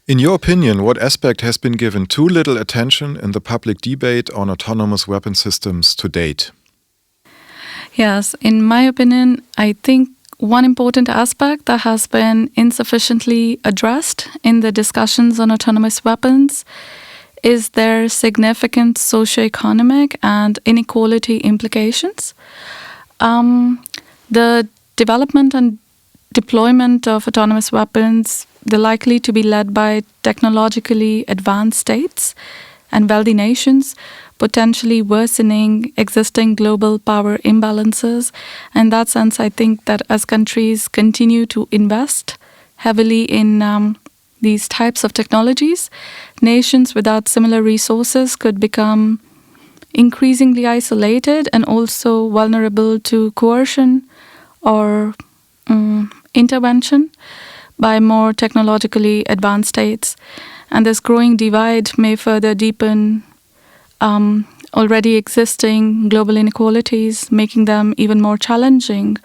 In your opinion, what aspect has been given too little attention in the public debate on autonomous weapon systems to date? Yes, in my opinion, I think one important aspect that has been insufficiently addressed in the discussions on autonomous weapons is their significant socioeconomic and inequality implications. The development and deployment of autonomous weapons, they're likely to be led by technologically advanced states and wealthy nations, potentially worsening existing global power imbalances. In that sense, I think that as countries continue to invest heavily in these types of technologies, nations without similar resources could become increasingly isolated and also vulnerable to coercion or intervention by more technologically advanced states. And this growing divide may further deepen already existing global inequalities, making them even more challenging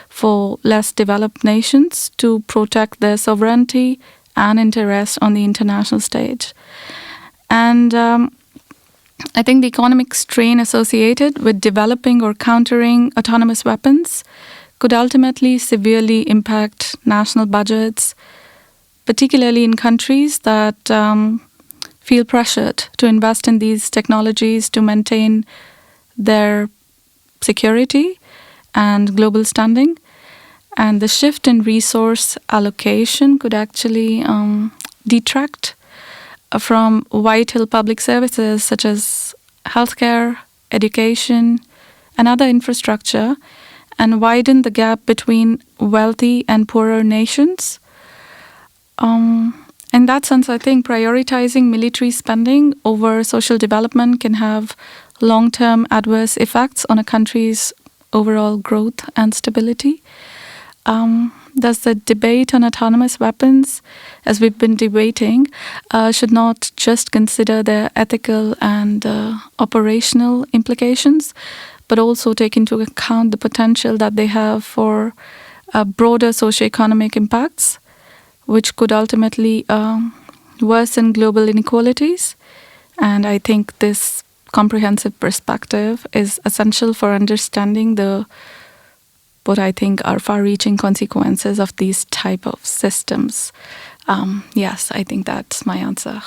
for less developed nations to protect their sovereignty and interest on the international stage. And I think the economic strain associated with developing or countering autonomous weapons could ultimately severely impact national budgets, particularly in countries that feel pressured to invest in these technologies to maintain their security and global standing. And the shift in resource allocation could actually detract from vital public services such as healthcare, education, and other infrastructure, and widen the gap between wealthy and poorer nations. In that sense, I think prioritizing military spending over social development can have long-term adverse effects on a country's overall growth and stability. Thus, the debate on autonomous weapons, as we've been debating, should not just consider their ethical and operational implications, but also take into account the potential that they have for broader socioeconomic impacts, which could ultimately worsen global inequalities. And I think this comprehensive perspective is essential for understanding what I think are far-reaching consequences of these type of systems. Yes, I think that's my answer.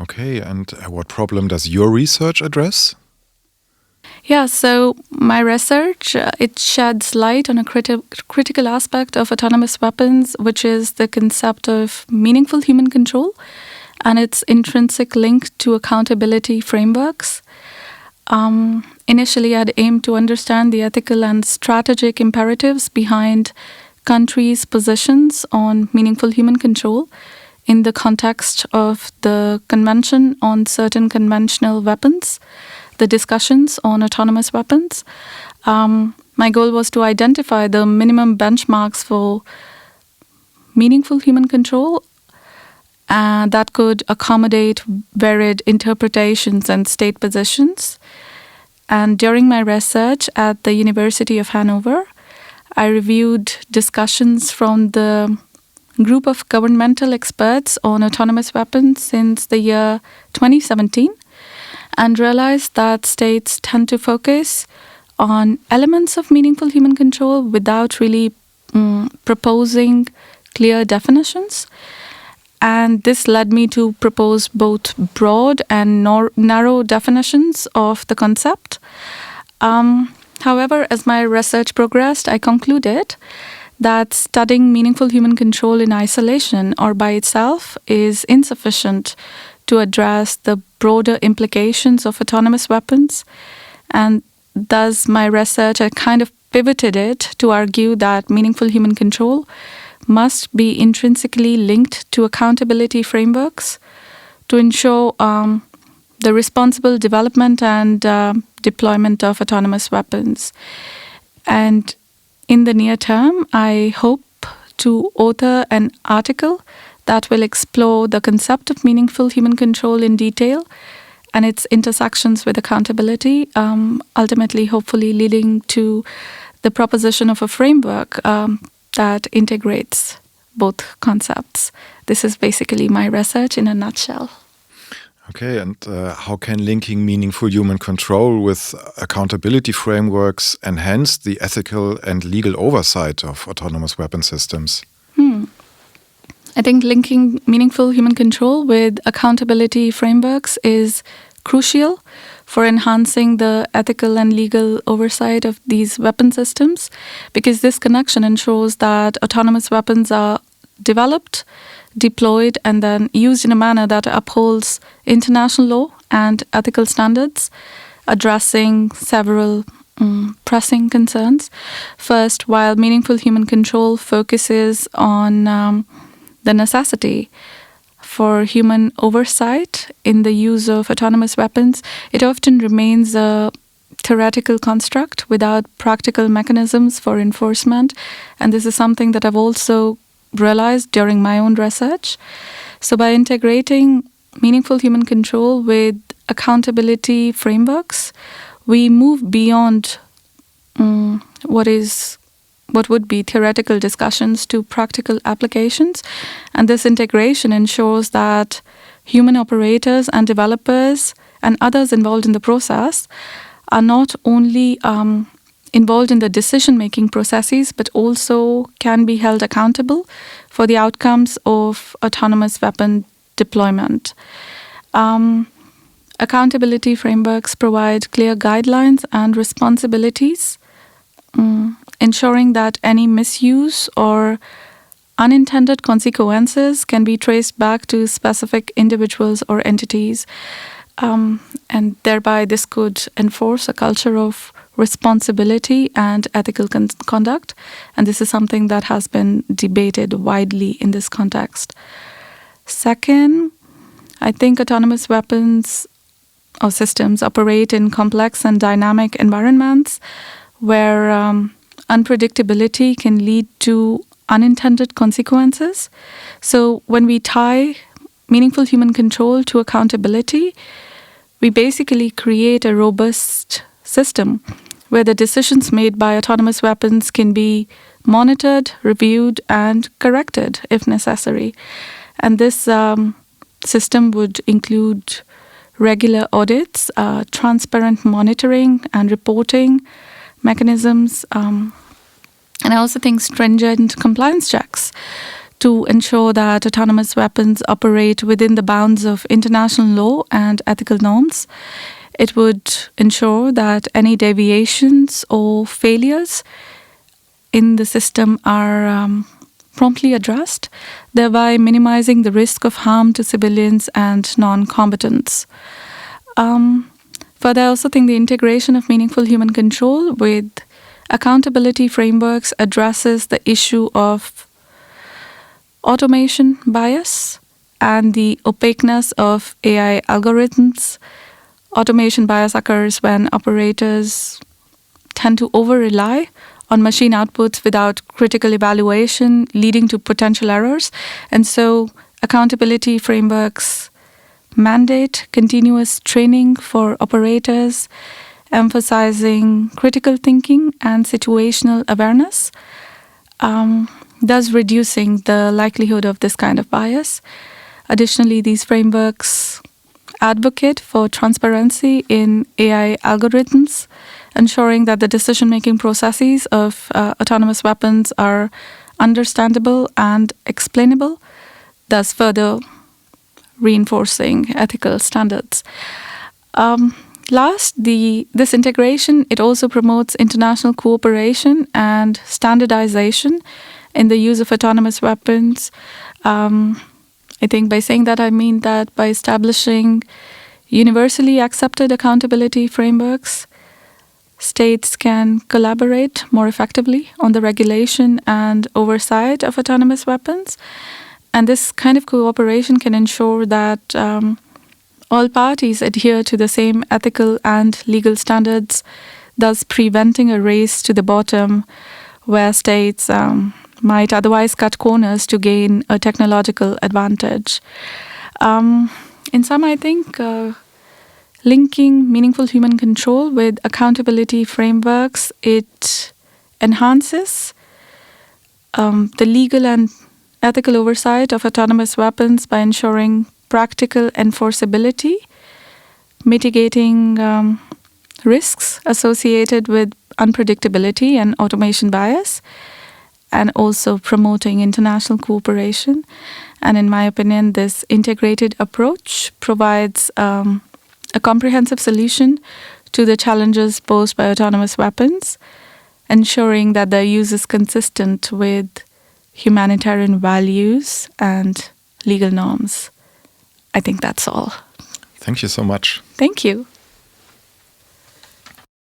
Okay, and what problem does your research address? Yeah, so my research, it sheds light on a critical aspect of autonomous weapons, which is the concept of meaningful human control and its intrinsic link to accountability frameworks. Initially, I'd aimed to understand the ethical and strategic imperatives behind countries' positions on meaningful human control in the context of the Convention on Certain Conventional Weapons, the discussions on autonomous weapons. My goal was to identify the minimum benchmarks for meaningful human control that could accommodate varied interpretations and state positions. And during my research at the University of Hanover, I reviewed discussions from the group of governmental experts on autonomous weapons since the year 2017 and realized that states tend to focus on elements of meaningful human control without really proposing clear definitions. And this led me to propose both broad and narrow definitions of the concept. However, as my research progressed, I concluded that studying meaningful human control in isolation or by itself is insufficient to address the broader implications of autonomous weapons. And thus, my research, I kind of pivoted it to argue that meaningful human control must be intrinsically linked to accountability frameworks to ensure the responsible development and deployment of autonomous weapons. And in the near term, I hope to author an article that will explore the concept of meaningful human control in detail and its intersections with accountability, ultimately, hopefully leading to the proposition of a framework that integrates both concepts. this is basically my research in a nutshell. Okay, and how can linking meaningful human control with accountability frameworks enhance the ethical and legal oversight of autonomous weapon systems? I think linking meaningful human control with accountability frameworks is crucial for enhancing the ethical and legal oversight of these weapon systems, because this connection ensures that autonomous weapons are developed, deployed, and then used in a manner that upholds international law and ethical standards, addressing several pressing concerns. First, while meaningful human control focuses on the necessity for human oversight in the use of autonomous weapons, it often remains a theoretical construct without practical mechanisms for enforcement. And this is something that I've also realized during my own research. So by integrating meaningful human control with accountability frameworks, we move beyond what would be theoretical discussions to practical applications. And this integration ensures that human operators and developers and others involved in the process are not only involved in the decision-making processes, but also can be held accountable for the outcomes of autonomous weapon deployment. Accountability frameworks provide clear guidelines and responsibilities, ensuring that any misuse or unintended consequences can be traced back to specific individuals or entities. And thereby this could enforce a culture of responsibility and ethical conduct. And this is something that has been debated widely in this context. Second, I think autonomous weapons or systems operate in complex and dynamic environments where unpredictability can lead to unintended consequences. So when we tie meaningful human control to accountability, we basically create a robust system where the decisions made by autonomous weapons can be monitored, reviewed, and corrected if necessary. And this system would include regular audits, transparent monitoring and reporting mechanisms, and I also think stringent compliance checks to ensure that autonomous weapons operate within the bounds of international law and ethical norms. It would ensure that any deviations or failures in the system are promptly addressed, thereby minimizing the risk of harm to civilians and non-combatants. Further, I also think the integration of meaningful human control with accountability frameworks addresses the issue of automation bias and the opaqueness of AI algorithms. Automation bias occurs when operators tend to over-rely on machine outputs without critical evaluation, leading to potential errors. And so accountability frameworks mandate continuous training for operators, emphasizing critical thinking and situational awareness, thus reducing the likelihood of this kind of bias. Additionally, these frameworks advocate for transparency in AI algorithms, ensuring that the decision-making processes of autonomous weapons are understandable and explainable, thus further reinforcing ethical standards. Last, this integration, it also promotes international cooperation and standardization in the use of autonomous weapons. I think by saying that, I mean that by establishing universally accepted accountability frameworks, states can collaborate more effectively on the regulation and oversight of autonomous weapons. And this kind of cooperation can ensure that all parties adhere to the same ethical and legal standards, thus preventing a race to the bottom where states might otherwise cut corners to gain a technological advantage. In sum, I think linking meaningful human control with accountability frameworks, it enhances the legal and ethical oversight of autonomous weapons by ensuring practical enforceability, mitigating risks associated with unpredictability and automation bias, and also promoting international cooperation. And in my opinion, this integrated approach provides a comprehensive solution to the challenges posed by autonomous weapons, ensuring that their use is consistent with humanitarian values and legal norms. I think that's all. Thank you so much. Thank you.